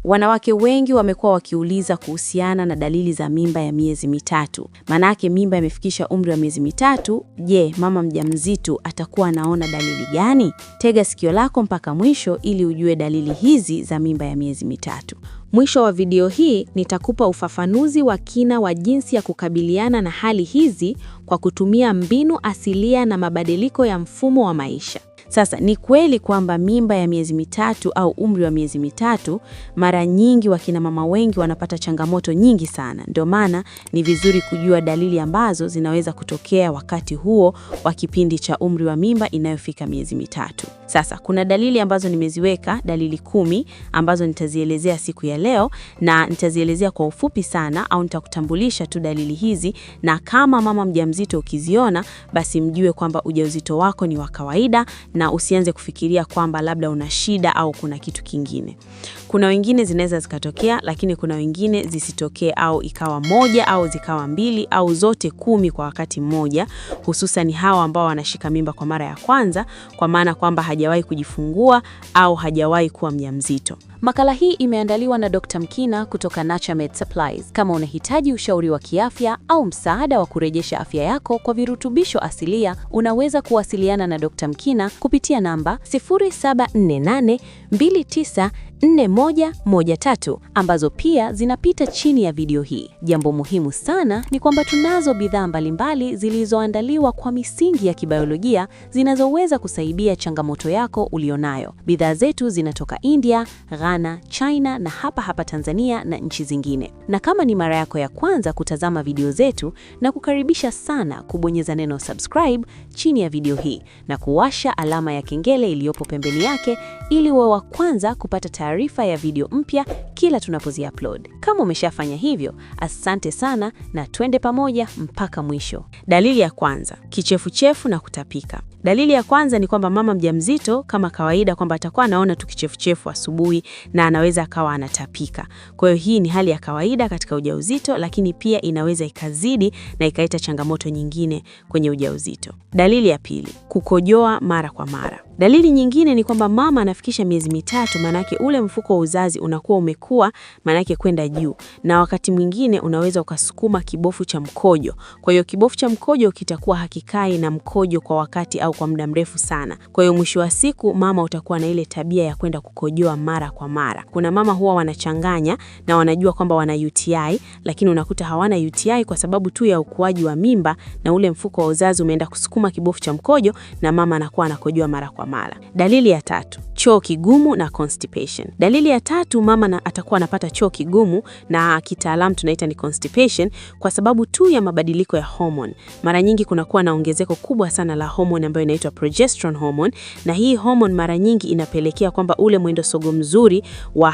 Wanawake wengi wamekuwa wakiuliza kuhusiana na dalili za mimba ya miezi mitatu. Manake mimba imefikisha umri wa miezi mitatu, je, mama mjamzito atakuwa anaona dalili gani? Tega sikio lako mpaka mwisho ili ujue dalili hizi za mimba ya miezi mitatu. Mwisho wa video hii nitakupa ufafanuzi wa kina wa jinsi ya kukabiliana na hali hizi kwa kutumia mbinu asilia na mabadiliko ya mfumo wa maisha. Sasa ni kweli kwamba mimba ya miezi mitatu au umri wa miezi mitatu, mara nyingi wakina mama wengi wanapata changamoto nyingi sana. Ndio maana ni vizuri kujua dalili ambazo zinaweza kutokea wakati huo wa kipindi cha umri wa mimba inayofika miezi mitatu. Sasa kuna dalili ambazo nimeziweka, dalili 10 ambazo nitazielezea siku ya leo, na nitazielezea kwa ufupi sana au nitakutambulisha tu dalili hizi, na kama mama mjamzito ukiziona basi mjue kwamba ujauzito wako ni wa kawaida na usianze kufikiria kwamba labda una shida au kuna kitu kingine. Kuna wengine zinaweza zikatokea, lakini kuna wengine zisitokee au ikawa moja au zikawa 2 au zote 10 kwa wakati mmoja, hususan hawa ambao wanashika mimba kwa mara ya kwanza, kwa maana kwamba hajawahi kujifungua au hajawahi kuwa mjamzito. Makala hii imeandaliwa na Dr. Mkina kutoka Naturemed Supplies. Kama unahitaji ushauri wa kiafya au msaada wa kurejesha afya yako kwa virutubisho asilia, unaweza kuwasiliana na Dr. Mkina kupitia namba 0748294113 ambazo pia zinapita chini ya video hii. Jambo muhimu sana ni kwamba tunazo bidhaa mbalimbali zilizoandaliwa kwa misingi ya kibiolojia zinazoweza kusaidia changamoto yako ulionayo. Bidhaa zetu zinatoka India, Ghana, China na hapa Tanzania na nchi zingine. Na kama ni mara yako ya kwanza kutazama video zetu, na kukaribisha sana kubonyeza neno subscribe chini ya video hii na kuwasha alama ya kengele iliyopo pembeni yake ili uwe wa kwanza kupata taarifa ya video mpya kila tunapozi-upload. Kama umeshafanya hivyo, asante sana na twende pamoja mpaka mwisho. Dalili ya kwanza, kichefuchefu na kutapika. Dalili ya kwanza ni kwamba mama mjamzito kama kawaida kwamba atakuwa anaona tu kichefuchefu asubuhi na anaweza akawa anatapika. Kwa hiyo hii ni hali ya kawaida katika ujauzito, lakini pia inaweza ikazidi na ikaita changamoto nyingine kwenye ujauzito. Dalili ya pili, kukojoa mara kwa mara. Dalili nyingine ni kwamba mama anafikisha miezi mitatu, manake ule mfuko wa uzazi unakuwa umekua, manake kwenda juu, na wakati mwingine unaweza ukasukuma kibofu cha mkojo. Kwa hiyo kibofu cha mkojo kitakuwa hakikai na mkojo kwa wakati au kwa muda mrefu sana. Kwa hiyo mwisho wa siku mama utakuwa na ile tabia ya kwenda kukojoa mara kwa mara. Kuna mama huwa wanachanganya na wanajua kwamba wana UTI, lakini unakuta hawana UTI kwa sababu tu ya ukuaji wa mimba na ule mfuko wa uzazi umeenda kusukuma kibofu cha mkojo na mama anakuwa anakojoa mara kwa mara. Dalili ya tatu, choo kigumu na constipation. Dalili ya tatu, mama atakuwa anapata choo kigumu na kitaalamu tunaita ni constipation kwa sababu tu ya mabadiliko ya hormone. Mara nyingi kunakuwa na ongezeko kubwa sana la hormone ambayo inaitwa progesterone hormone, na hii hormone mara nyingi inapelekea kwamba ule mwendo sogo mzuri wa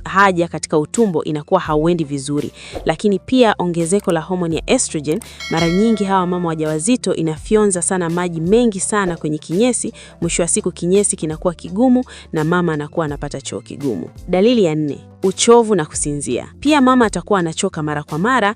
haja katika utumbo inakuwa hauendi vizuri. Lakini pia ongezeko la hormone ya estrogen, mara nyingi hawa mama wajawazito inafyonza sana maji mengi sana kwenye kinyesi. Mwisho wa siku kinyesi kinakuwa kigumu na mama anakuwa anapata choo kigumu. Dalili ya 4, uchovu na kusinzia. Pia mama atakuwa anachoka mara kwa mara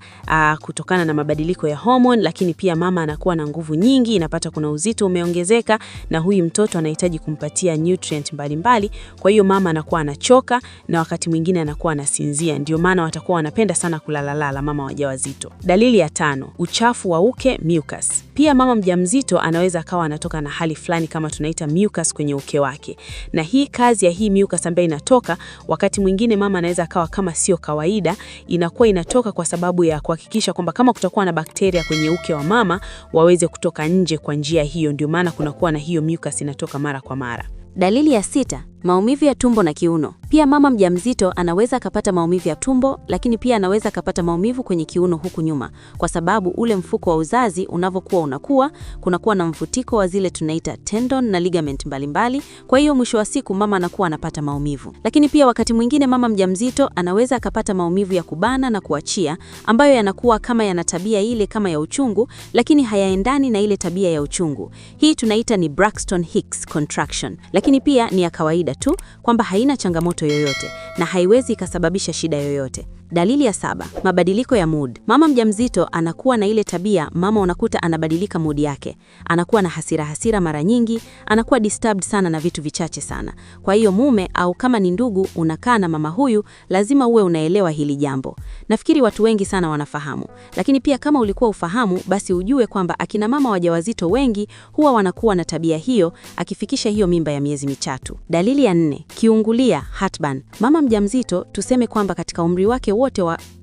kutokana na mabadiliko ya hormone, lakini pia mama anakuwa na nguvu nyingi, inapata kuna uzito umeongezeka na huyu mtoto anahitaji kumpatia nutrient mbalimbali. Kwa hiyo mama anakuwa anachoka na wakati mwingine anakuwa anasinzia. Ndio maana watakuwa wanapenda sana kulala mama wajawazito. Dalili ya 5, uchafu wa uke, mucus. Pia mama mjamzito anaweza akawa anatoka na hali fulani kama tunaita mucus kwenye uke wake. Na hii kazi ya hii mucus ambayo inatoka, wakati mwingine mama anaweza akawa kama sio kawaida, inakuwa inatoka kwa sababu ya kuhakikisha kwamba kama kutakuwa na bakteria kwenye uke wa mama waweze kutoka nje kwa njia hiyo. Ndio maana kunakuwa na hiyo mucus inatoka mara kwa mara. Dalili ya 6, maumivu ya tumbo na kiuno. Pia mama mjamzito anaweza akapata maumivu ya tumbo, lakini pia anaweza akapata maumivu kwenye kiuno huku nyuma, kwa sababu ule mfuko wa uzazi unavyokuwa kunakuwa na mvutiko wa zile tunaita tendon na ligament mbalimbali. Kwa hiyo mwisho wa siku mama anakuwa anapata maumivu. Lakini pia wakati mwingine mama mjamzito anaweza akapata maumivu ya kubana na kuachia, ambayo yanakuwa kama yana tabia ile kama ya uchungu, lakini hayaendani na ile tabia ya uchungu. Hii tunaita ni Braxton Hicks contraction. Lakini pia ni ya kawaida tu kwamba haina changamoto yoyote na haiwezi ikasababisha shida yoyote. Dalili ya 7, mabadiliko ya mood. Mama mjamzito anakuwa na ile tabia, mama unakuta anabadilika mood yake. Anakuwa na hasira mara nyingi, anakuwa disturbed sana na vitu vichache sana. Kwa hiyo mume au kama ni ndugu unakaa na mama huyu, lazima uwe unaelewa hili jambo. Nafikiri watu wengi sana wanafahamu. Lakini pia kama ulikuwa ufahamu, basi ujue kwamba akina mama wajawazito wengi huwa wanakuwa na tabia hiyo akifikisha hiyo mimba ya miezi 3. Dalili ya 4, kiungulia, heartburn. Mama mjamzito tuseme kwamba katika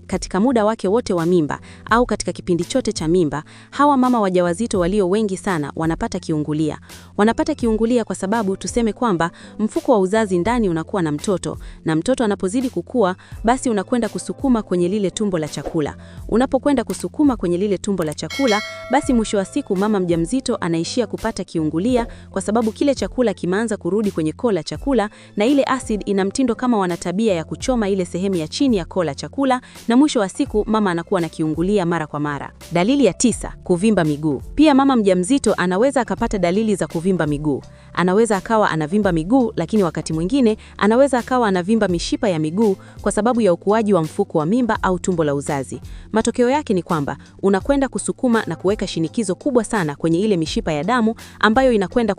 katika muda wake wote wa mimba au katika kipindi chote cha mimba, hawa mama wajawazito walio wengi sana wanapata kiungulia. Wanapata kiungulia kwa sababu tuseme kwamba mfuko wa uzazi ndani unakuwa na mtoto, na mtoto anapozidi kukua, basi unakwenda kusukuma kwenye lile tumbo la chakula. Unapokwenda kusukuma kwenye lile tumbo la chakula, basi mwisho wa siku mama mjamzito anaishia kupata kiungulia kwa sababu kile chakula kimeanza kurudi kwenye koo la chakula, na ile acid ina mtindo kama wana tabia ya kuchoma ile sehemu ya chini ya koo la chakula, na mwisho wa siku mama anakuwa na kiungulia mara kwa mara. Dalili ya 9, kuvimba miguu. Pia mama mjamzito anaweza akapata dalili za kuvimba miguu. Anaweza akawa anavimba miguu, lakini wakati mwingine anaweza akawa anavimba mishipa ya miguu kwa sababu ya ukuaji wa mfuko wa mimba au tumbo la uzazi. Matokeo yake ni kwamba unakwenda kusukuma na kuweka shinikizo kubwa sana kwenye ile mishipa ya damu ambayo inakwenda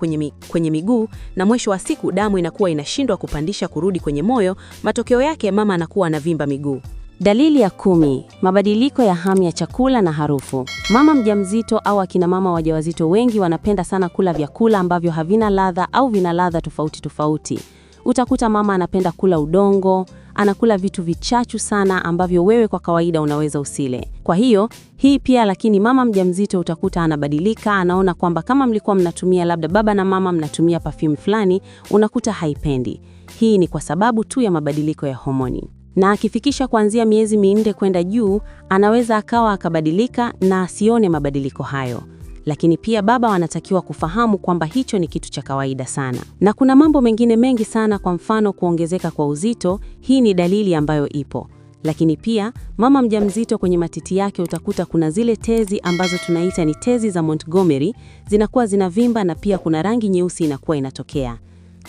kwenye miguu, na mwisho wa siku damu inakuwa inashindwa kupandisha kurudi kwenye moyo. Matokeo yake mama anakuwa anavimba miguu. Dalili ya 10, mabadiliko ya hamu ya chakula na harufu. Mama mjamzito au akina mama wajawazito wengi wanapenda sana kula vyakula ambavyo havina ladha au vina ladha tofauti. Utakuta mama anapenda kula udongo, anakula vitu vichachu sana ambavyo wewe kwa kawaida unaweza usile. Kwa hiyo, hii pia lakini mama mjamzito utakuta anabadilika, anaona kwamba kama mlikuwa mnatumia labda baba na mama mnatumia perfume fulani, unakuta haipendi. Hii ni kwa sababu tu ya mabadiliko ya homoni. Na akifikisha kuanzia miezi 4 kwenda juu, anaweza akawa akabadilika na asione mabadiliko hayo. Lakini pia baba wanatakiwa kufahamu kwamba hicho ni kitu cha kawaida sana. Na kuna mambo mengine mengi sana, kwa mfano kuongezeka kwa uzito, hii ni dalili ambayo ipo. Lakini pia mama mjamzito kwenye matiti yake utakuta kuna zile tezi ambazo tunaita ni tezi za Montgomery, zinakuwa zinavimba na pia kuna rangi nyeusi inakuwa inatokea.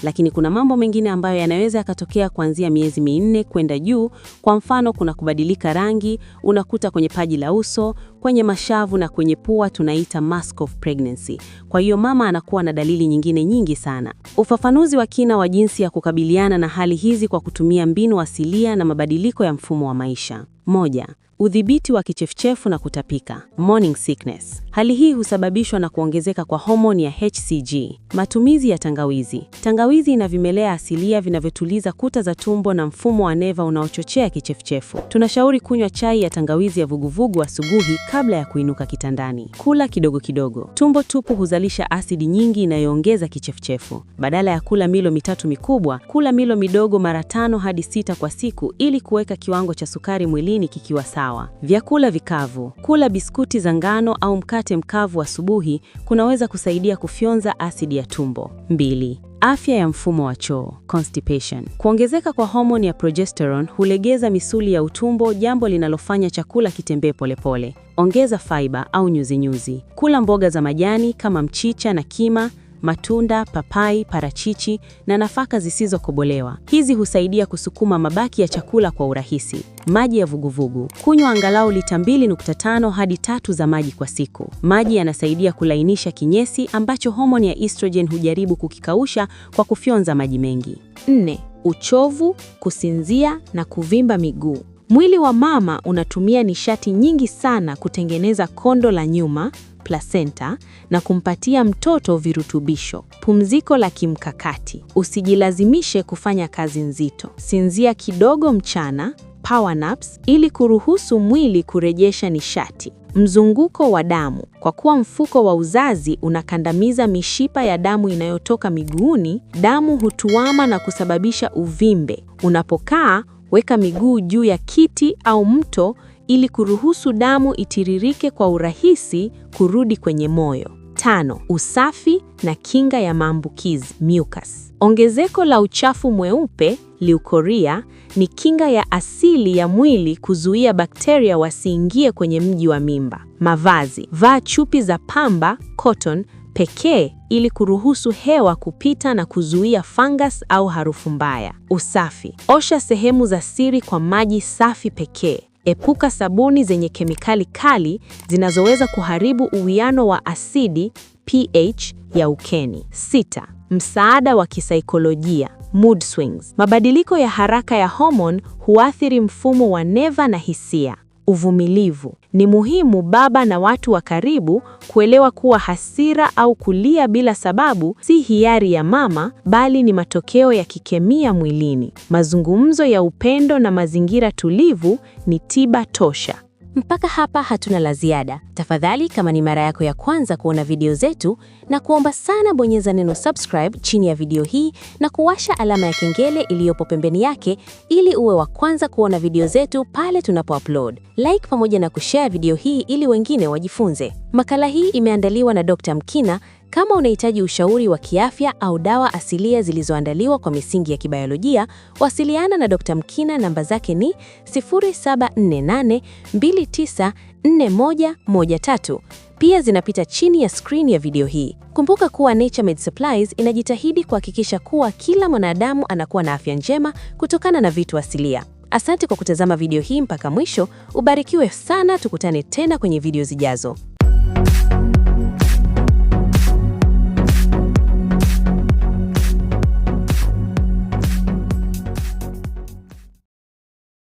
Lakini kuna mambo mengine ambayo yanaweza yakatokea kuanzia miezi 4 kwenda juu. Kwa mfano kuna kubadilika rangi, unakuta kwenye paji la uso, kwenye mashavu na kwenye pua, tunaita mask of pregnancy. Kwa hiyo mama anakuwa na dalili nyingine nyingi sana. Ufafanuzi wa kina wa jinsi ya kukabiliana na hali hizi kwa kutumia mbinu asilia na mabadiliko ya mfumo wa maisha. 1. Udhibiti wa kichefuchefu na kutapika, morning sickness. Hali hii husababishwa na kuongezeka kwa homoni ya HCG. Matumizi ya tangawizi. Tangawizi ina vimelea asilia vinavyotuliza kuta za tumbo na mfumo wa neva unaochochea kichefuchefu. Tunashauri kunywa chai ya tangawizi ya vuguvugu asubuhi kabla ya kuinuka kitandani. Kula kidogo kidogo. Tumbo tupu huzalisha asidi nyingi inayoongeza kichefuchefu. Badala ya kula milo 3 mikubwa, kula milo midogo mara 5 hadi 6 kwa siku ili kuweka kiwango cha sukari mwilini kikiwa sawa. Vyakula vikavu. Kula biskuti za ngano au mkate mkavu asubuhi kunaweza kusaidia kufyonza asidi ya tumbo. 2. Afya ya mfumo wa choo, constipation. Kuongezeka kwa homoni ya progesterone hulegeza misuli ya utumbo, jambo linalofanya chakula kitembee polepole. Ongeza fiber au nyuzinyuzi. Kula mboga za majani kama mchicha na kima, matunda, papai, parachichi na nafaka zisizokobolewa. Hizi husaidia kusukuma mabaki ya chakula kwa urahisi. Maji ya vuguvugu. Kunywa angalau lita 2.5 hadi 3 za maji kwa siku. Maji yanasaidia kulainisha kinyesi ambacho homoni ya estrogen hujaribu kukikausha kwa kufyonza maji mengi. 4. Uchovu, kusinzia na kuvimba miguu. Mwili wa mama unatumia nishati nyingi sana kutengeneza kondo la nyuma, placenta, na kumpatia mtoto virutubisho. Pumziko la kimkakati. Usijilazimishe kufanya kazi nzito. Sinzia kidogo mchana, power naps, ili kuruhusu mwili kurejesha nishati. Mzunguko wa damu. Kwa kuwa mfuko wa uzazi unakandamiza mishipa ya damu inayotoka miguuni, damu hutuama na kusababisha uvimbe. Unapokaa, weka miguu juu ya kiti au mto ili kuruhusu damu itiririke kwa urahisi kurudi kwenye moyo. 5. Usafi na kinga ya maambukizi, mucus. Ongezeko la uchafu mweupe, leukoria, ni kinga ya asili ya mwili kuzuia bakteria wasiingie kwenye mji wa mimba. Mavazi. Vaa chupi za pamba, cotton, pekee ili kuruhusu hewa kupita na kuzuia fungus au harufu mbaya. Usafi. Osha sehemu za siri kwa maji safi pekee. Epuka sabuni zenye kemikali kali zinazoweza kuharibu uwiano wa asidi pH ya ukeni. 6. Msaada wa kisaikolojia. Mood swings. Mabadiliko ya haraka ya hormone huathiri mfumo wa neva na hisia. Uvumilivu. Ni muhimu baba na watu wa karibu kuelewa kuwa hasira au kulia bila sababu si hiari ya mama, bali ni matokeo ya kikemia mwilini. Mazungumzo ya upendo na mazingira tulivu ni tiba tosha. Mpaka hapa hatuna la ziada. Tafadhali, kama ni mara yako ya kwanza kuona video zetu, na kuomba sana bonyeza neno subscribe chini ya video hii na kuwasha alama ya kengele iliyopo pembeni yake ili uwe wa kwanza kuona video zetu pale tunapo-upload. Like pamoja na kushare video hii ili wengine wajifunze. Makala hii imeandaliwa na Dr. Mkina. Kama unahitaji ushauri wa kiafya au dawa asilia zilizoandaliwa kwa misingi ya kibiolojia, wasiliana na Dr. Mkina. Namba zake ni 0748294113. Pia zinapita chini ya screen ya video hii. Kumbuka kuwa Naturemed Supplies inajitahidi kuhakikisha kuwa kila mwanadamu anakuwa na afya njema kutokana na vitu asilia. Asante kwa kutazama video hii mpaka mwisho. Ubarikiwe sana, tukutane tena kwenye video zijazo.